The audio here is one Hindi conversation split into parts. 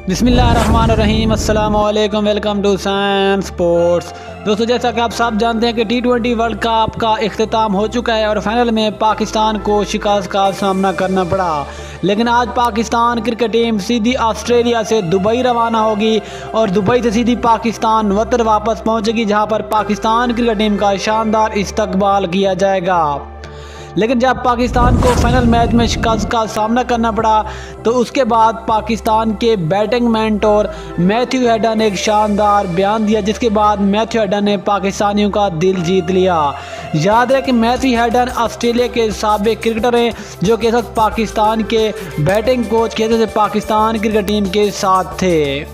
बिस्मिल्लाहिर्रहमानिर्रहीम अस्सलाम वालेकुम, वेलकम टू सैम स्पोर्ट्स। दोस्तों, जैसा कि आप सब जानते हैं कि T20 वर्ल्ड कप का इख्तिताम हो चुका है और फाइनल में पाकिस्तान को शिकस्त का सामना करना पड़ा। लेकिन आज पाकिस्तान क्रिकेट टीम सीधी ऑस्ट्रेलिया से दुबई रवाना होगी और दुबई से सीधी पाकिस्तान वतन वापस पहुंचेगी, जहां पर पाकिस्तान क्रिकेट टीम का शानदार इस्तकबाल किया जाएगा। लेकिन जब पाकिस्तान को फाइनल मैच में शिकस्त का सामना करना पड़ा तो उसके बाद पाकिस्तान के बैटिंग मेंटोर मैथ्यू हेडन ने एक शानदार बयान दिया, जिसके बाद मैथ्यू हेडन ने पाकिस्तानियों का दिल जीत लिया। याद है कि मैथ्यू हेडन ऑस्ट्रेलिया के साबिक क्रिकेटर हैं, जो कि इस वक्त पाकिस्तान के बैटिंग कोच के से पाकिस्तान क्रिकेट टीम के साथ थे।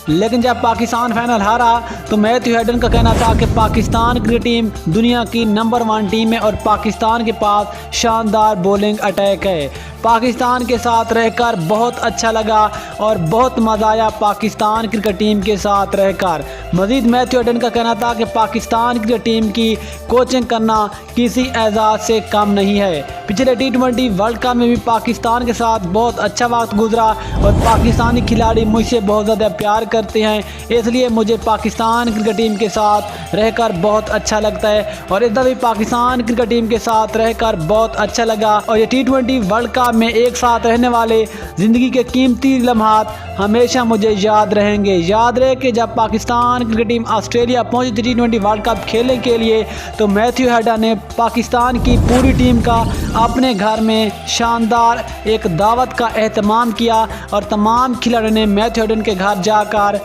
लेकिन जब पाकिस्तान फाइनल हारा तो मैथ्यू हेडन का कहना था कि पाकिस्तान क्रिकेट टीम दुनिया की नंबर 1 टीम है और पाकिस्तान के पास शानदार बॉलिंग अटैक है। पाकिस्तान के साथ रहकर बहुत अच्छा लगा और बहुत मज़ा आया पाकिस्तान क्रिकेट टीम के साथ रहकर। मज़ीद मैथ्यू हेडन का कहना था कि पाकिस्तान क्रिकेट टीम की कोचिंग करना किसी एजाज़ से कम नहीं है। पिछले T20 वर्ल्ड कप में भी पाकिस्तान के साथ बहुत अच्छा वक्त गुजरा और पाकिस्तानी खिलाड़ी मुझसे बहुत ज़्यादा प्यार करते हैं, इसलिए मुझे पाकिस्तान क्रिकेट टीम के साथ रहकर बहुत अच्छा लगता है और इधर भी पाकिस्तान क्रिकेट टीम के साथ रहकर बहुत अच्छा लगा। और ये T20 वर्ल्ड कप में एक साथ रहने वाले ज़िंदगी के कीमती लम्हात हमेशा मुझे याद रहेंगे। याद रहे कि जब पाकिस्तान क्रिकेट टीम ऑस्ट्रेलिया पहुंची थी T20 वर्ल्ड कप खेलने के लिए, तो मैथ्यू हेडन ने पाकिस्तान की पूरी टीम का अपने घर में शानदार एक दावत का एहतमाम किया और तमाम खिलाड़ियों ने मैथ्यू हेडन के घर जाकर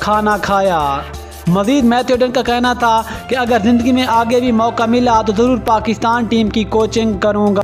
खाना खाया। मज़ीद मैथ्यू हेडन का कहना था कि अगर ज़िंदगी में आगे भी मौका मिला तो ज़रूर पाकिस्तान टीम की कोचिंग करूँगा।